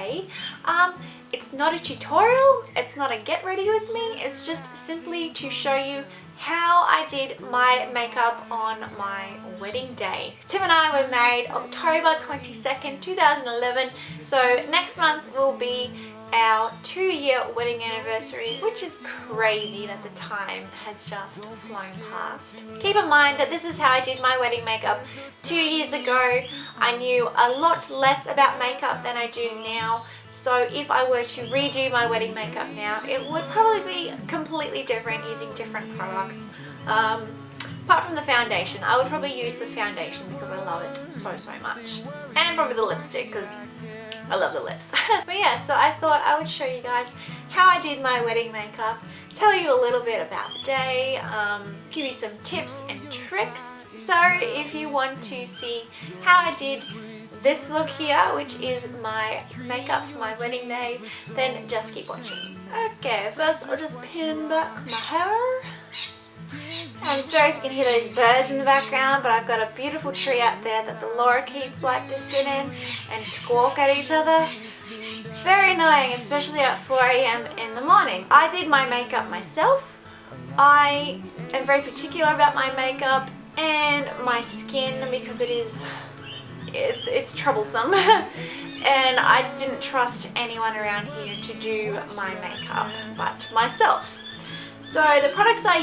day. It's not a tutorial, it's not a get ready with me, it's just simply to show you how I did my makeup on my wedding day. Tim and I were married October 22nd, 2011, so next month will be our 2-year wedding anniversary, which is crazy that the time has just flown past. Keep in mind that this is how I did my wedding makeup 2 years ago. I knew a lot less about makeup than I do now, so if I were to redo my wedding makeup now, it would probably be completely different using different products. Apart from the foundation, I would probably use the foundation because I love it so much. And probably the lipstick because I love the lips. But yeah, so I thought I would show you guys how I did my wedding makeup, tell you a little bit about the day, give you some tips and tricks. So if you want to see how I did this look here, which is my makeup for my wedding day, then just keep watching. Okay, first I'll just pin back my hair. I'm sorry if you can hear those birds in the background, but I've got a beautiful tree out there that the lorikeets like to sit in and squawk at each other. Very annoying, especially at 4 AM in the morning. I did my makeup myself. I am very particular about my makeup and my skin because it's troublesome. And I just didn't trust anyone around here to do my makeup but myself. So the products I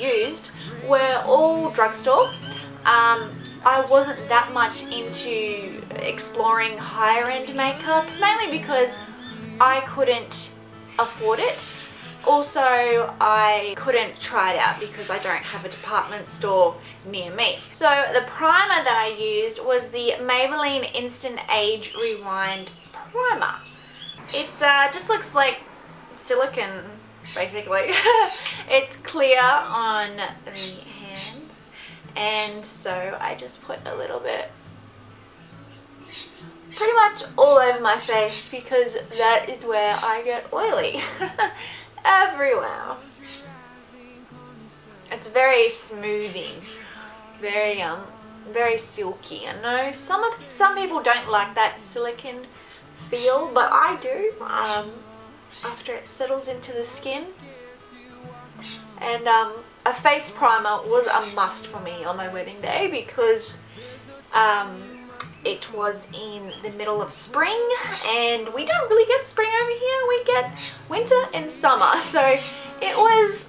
used were all drugstore. I wasn't that much into exploring higher end makeup, mainly because I couldn't afford it. Also, I couldn't try it out because I don't have a department store near me. So the primer that I used was the Maybelline Instant Age Rewind Primer. It just looks like silicone, basically. It's clear on the hands, and so I just put a little bit pretty much all over my face because that is where I get oily. Everywhere. It's very smoothing, very silky. I know some people don't like that silicone feel, but I do. After it settles into the skin. And a face primer was a must for me on my wedding day because it was in the middle of spring and we don't really get spring over here, we get winter and summer, so it was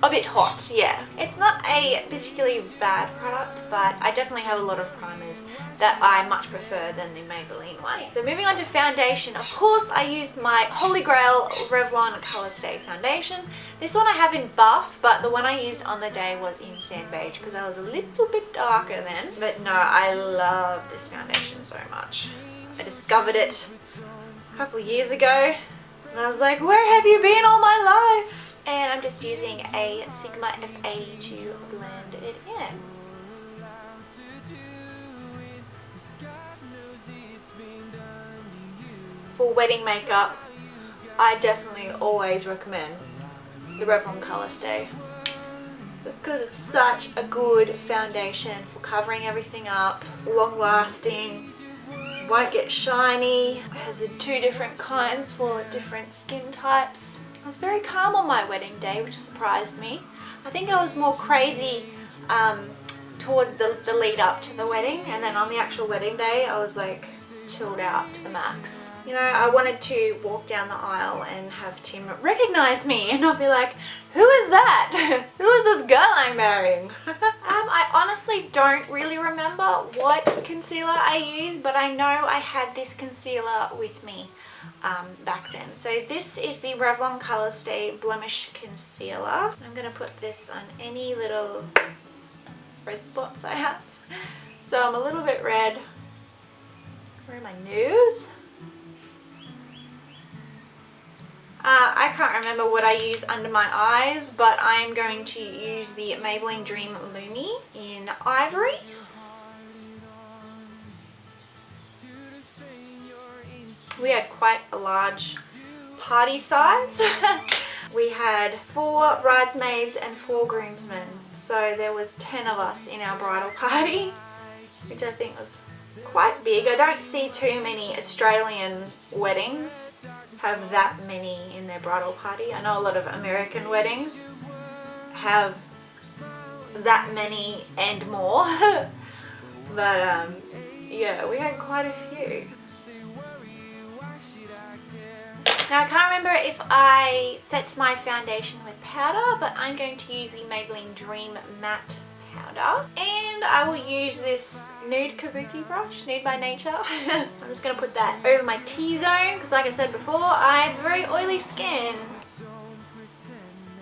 a bit hot. Yeah, it's not a particularly bad product, but I definitely have a lot of primers that I much prefer than the Maybelline one. So moving on to foundation, of course I used my holy grail Revlon ColorStay foundation. This one I have in buff, but the one I used on the day was in sand beige because I was a little bit darker then. But no, I love this foundation so much. I discovered it a couple of years ago and I was like, where have you been all my life? And I'm just using a Sigma F80 to blend it in. For wedding makeup, I definitely always recommend the Revlon ColorStay because it's such a good foundation for covering everything up, long lasting, won't get shiny. It has the 2 different kinds for different skin types. I was very calm on my wedding day, which surprised me. I think I was more crazy towards the lead up to the wedding, and then on the actual wedding day I was like chilled out to the max. You know, I wanted to walk down the aisle and have Tim recognize me and not be like, who is that? Who is this girl I'm marrying? I honestly don't really remember what concealer I used, but I know I had this concealer with me back then. So this is the Revlon ColorStay Blemish Concealer. I'm going to put this on any little red spots I have. So I'm a little bit red around my nose. I can't remember what I used under my eyes, but I'm going to use the Maybelline Dream Lumi in Ivory. We had quite a large party size. We had 4 bridesmaids and 4 groomsmen, so there was 10 of us in our bridal party, which I think was quite big. I don't see too many Australian weddings have that many in their bridal party. I know a lot of American weddings have that many and more. But yeah, we had quite a few. Now I can't remember if I set my foundation with powder, but I'm going to use the Maybelline Dream Matte powder, and I will use this nude kabuki brush, Nude by Nature. I'm just going to put that over my T-zone because, like I said before, I have very oily skin.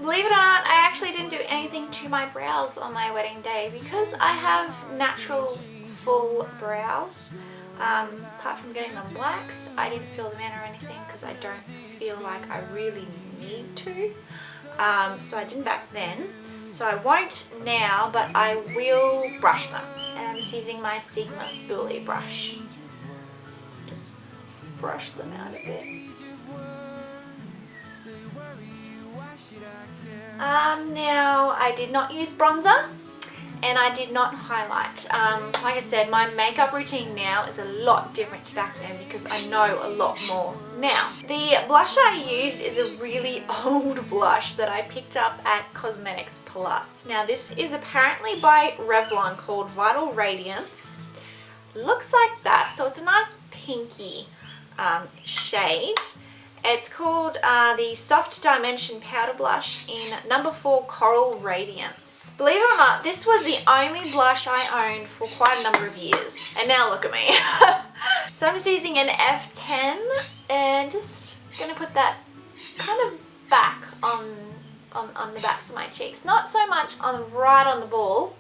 Believe it or not, I actually didn't do anything to my brows on my wedding day because I have natural full brows. Apart from getting them waxed, I didn't fill them in or anything because I don't feel like I really need to. So I didn't back then. So I won't now, but I will brush them. And I'm just using my Sigma spoolie brush. Just brush them out a bit. Now I did not use bronzer. And I did not highlight. Like I said, my makeup routine now is a lot different to back then because I know a lot more now. The blush I use is a really old blush that I picked up at Cosmetics Plus. Now this is apparently by Revlon called Vital Radiance. Looks like that, so it's a nice pinky shade. It's called the Soft Dimension Powder Blush in number 4 Coral Radiance. Believe it or not, this was the only blush I owned for quite a number of years. And now look at me. So I'm just using an F10 and just going to put that kind of back on the backs of my cheeks. Not so much right on the ball,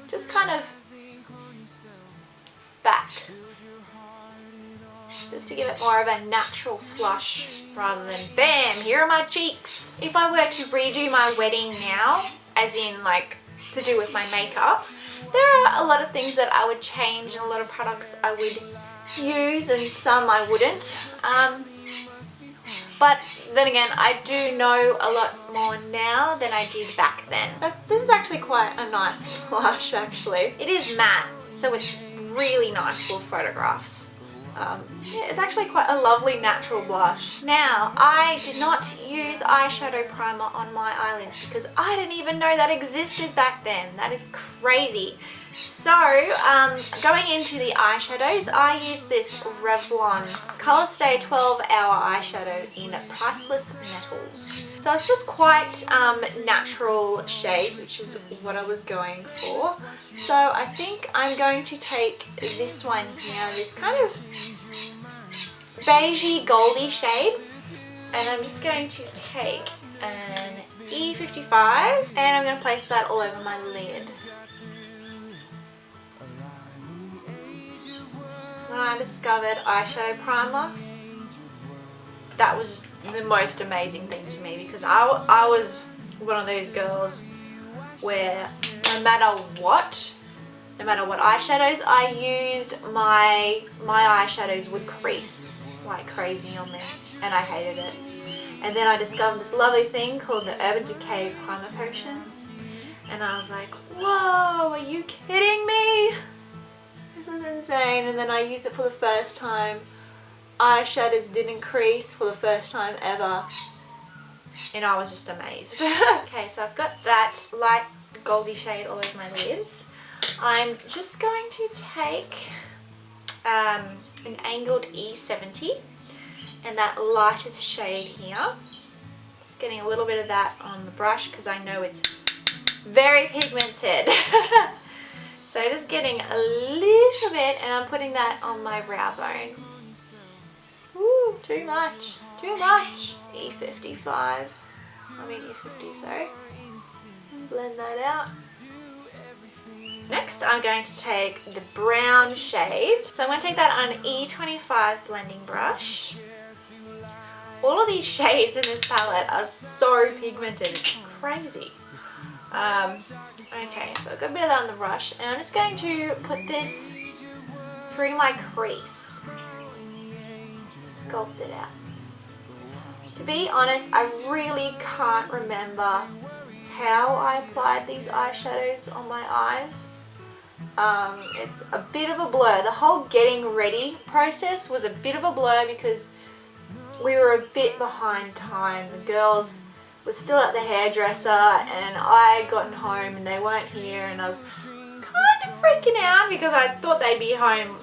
just kind of back. Just to give it more of a natural flush rather than bam, here are my cheeks. If I were to redo my wedding now, as in like to do with my makeup, there are a lot of things that I would change and a lot of products I would use and some I wouldn't. But then again, I do know a lot more now than I did back then. This is actually quite a nice blush actually. It is matte, so it's really nice for photographs. Yeah, it's actually quite a lovely natural blush. Now, I did not use eyeshadow primer on my eyelids because I didn't even know that existed back then. That is crazy. So, going into the eyeshadows, I used this Revlon ColorStay 12-hour eyeshadow in Priceless Metals. So it's just quite natural shades, which is what I was going for. So I think I'm going to take this one here, this kind of beigey goldy shade, and I'm just going to take an E55 and I'm going to place that all over my lid. When I discovered eyeshadow primer, that was just the most amazing thing to me because I was one of those girls where no matter what eyeshadows I used, my eyeshadows would crease like crazy on me and I hated it. And then I discovered this lovely thing called the Urban Decay Primer Potion and I was like, whoa, are you kidding me? This is insane. And then I used it for the first time. Eyeshadows didn't crease for the first time ever. And I was just amazed. Okay, so I've got that light goldy shade all over my lids. I'm just going to take an angled E70 and that lightest shade here. Just getting a little bit of that on the brush because I know it's very pigmented. So just getting a little bit and I'm putting that on my brow bone. Ooh, too much, too much. E55, I mean E50, sorry. Blend that out. Next I'm going to take the brown shade. So I'm going to take that on an E25 blending brush. All of these shades in this palette are so pigmented, it's crazy. Okay, so I've got a bit of that on the brush and I'm just going to put this through my crease. Sculpt it out. To be honest, I really can't remember how I applied these eyeshadows on my eyes. It's a bit of a blur. The whole getting ready process was a bit of a blur because we were a bit behind time. The girls were still at the hairdresser and I gotten home and they weren't here, and I was kind of freaking out because I thought they'd be home,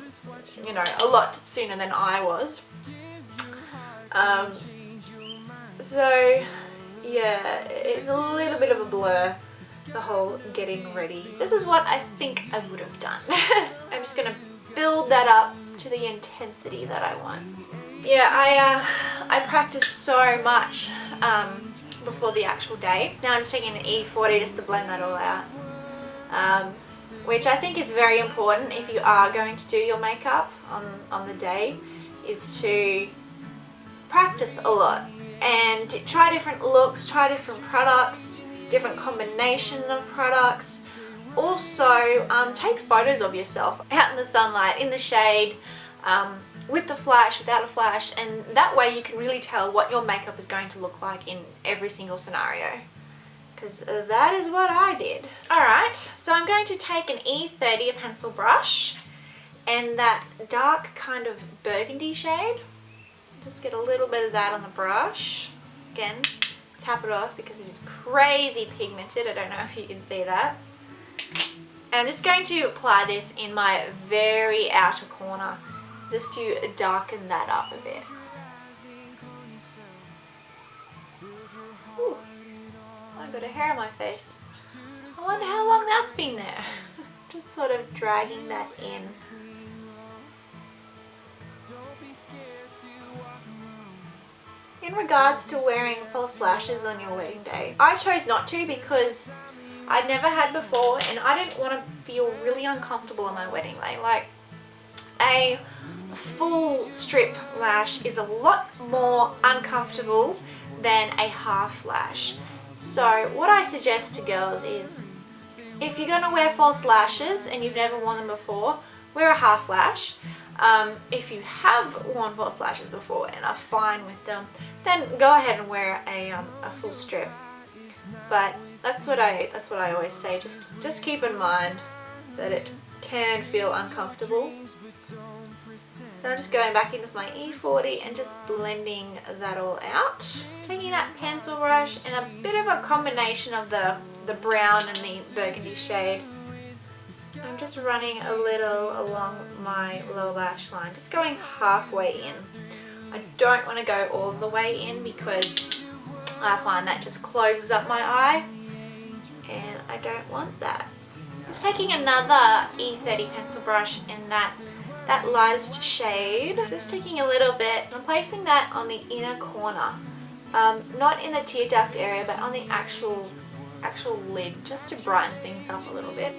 you know, a lot sooner than I was. So yeah, it's a little bit of a blur, the whole getting ready. This is what I think I would have done. I'm just gonna build that up to the intensity that I want. Yeah, I practiced so much before the actual day. Now I'm just taking an E40 just to blend that all out, which I think is very important if you are going to do your makeup on the day, is to practice a lot and try different looks, try different products, different combination of products. Also, take photos of yourself out in the sunlight, in the shade, with the flash, without a flash, and that way you can really tell what your makeup is going to look like in every single scenario, because that is what I did. Alright, so I'm going to take an E30, a pencil brush, and that dark kind of burgundy shade. Just get a little bit of that on the brush. Again, tap it off because it is crazy pigmented. I don't know if you can see that. And I'm just going to apply this in my very outer corner, just to darken that up a bit. Ooh, I got a hair on my face. I wonder how long that's been there. Just sort of dragging that in. In regards to wearing false lashes on your wedding day, I chose not to because I'd never had before and I didn't want to feel really uncomfortable on my wedding day. Like, a full strip lash is a lot more uncomfortable than a half lash. So what I suggest to girls is, if you're going to wear false lashes and you've never worn them before, wear a half lash. If you have worn false lashes before and are fine with them, then go ahead and wear a full strip. But that's what I always say. Just keep in mind that it can feel uncomfortable. So I'm just going back in with my E40 and just blending that all out. Taking that pencil brush and a bit of a combination of the brown and the burgundy shade. I'm just running a little along my lower lash line, just going halfway in. I don't want to go all the way in because I find that just closes up my eye and I don't want that. Just taking another E30 pencil brush in that lightest shade, just taking a little bit and placing that on the inner corner, not in the tear duct area but on the actual lid, just to brighten things up a little bit.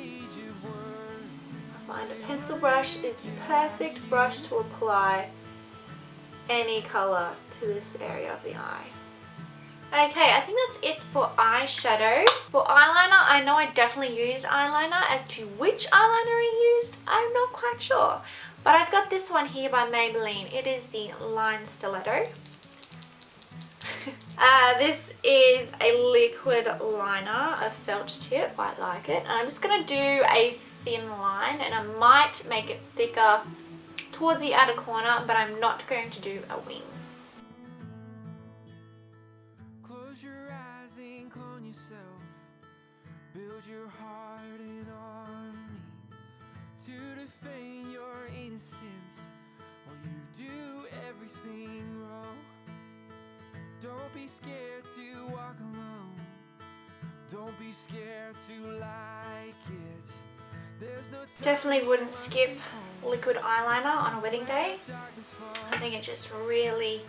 I find a pencil brush is the perfect brush to apply any colour to this area of the eye. Okay, I think that's it for eyeshadow. For eyeliner, I know I definitely used eyeliner. As to which eyeliner I used, I'm not quite sure. But I've got this one here by Maybelline. It is the Line Stiletto. This is a liquid liner, a felt tip. I like it. And I'm just going to do a thin line, and I might make it thicker towards the outer corner, but I'm not going to do a wing. Close your eyes and clone yourself. Build your heart an army to defend your innocence while you do everything wrong. Don't be scared to walk alone. Don't be scared to like it. There's no Definitely wouldn't skip liquid eyeliner on a wedding day. I think it just really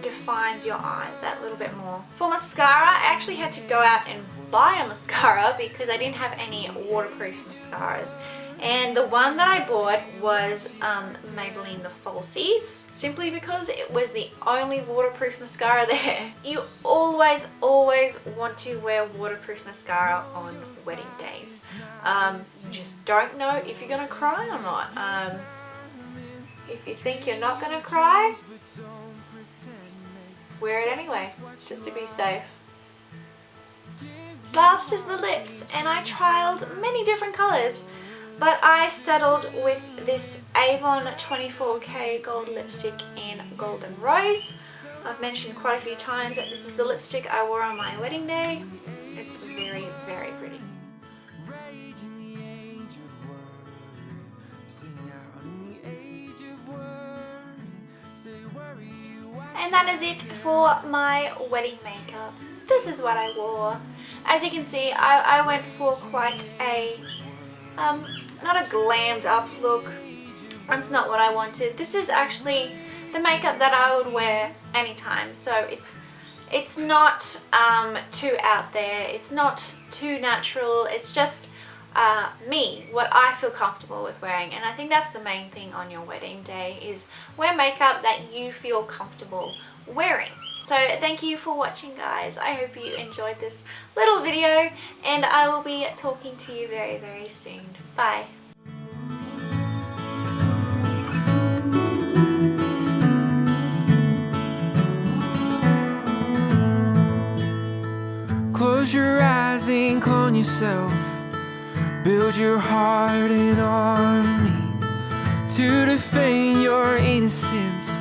defines your eyes that little bit more. For mascara, I actually had to go out and buy a mascara because I didn't have any waterproof mascaras. And the one that I bought was Maybelline the Falsies, simply because it was the only waterproof mascara there. You always want to wear waterproof mascara on wedding days. You just don't know if you're going to cry or not. If you think you're not going to cry, wear it anyway, just to be safe. Last is the lips, and I trialed many different colours, but I settled with this Avon 24K gold lipstick in Golden Rose. I've mentioned quite a few times that this is the lipstick I wore on my wedding day. It's very, very pretty. Rage in the age of worry. Sing out in the age of worry. Say worry you out. And that is it for my wedding makeup. This is what I wore. As you can see, I went for quite a, not a glammed up look. That's not what I wanted. This is actually the makeup that I would wear anytime. So it's not too out there. It's not too natural. It's just me, what I feel comfortable with wearing. And I think that's the main thing on your wedding day, is wear makeup that you feel comfortable wearing. So thank you for watching, guys. I hope you enjoyed this little video, and I will be talking to you very, very soon. Bye. Close your eyes, ink on yourself. Build your heart in harmony to defend your innocence.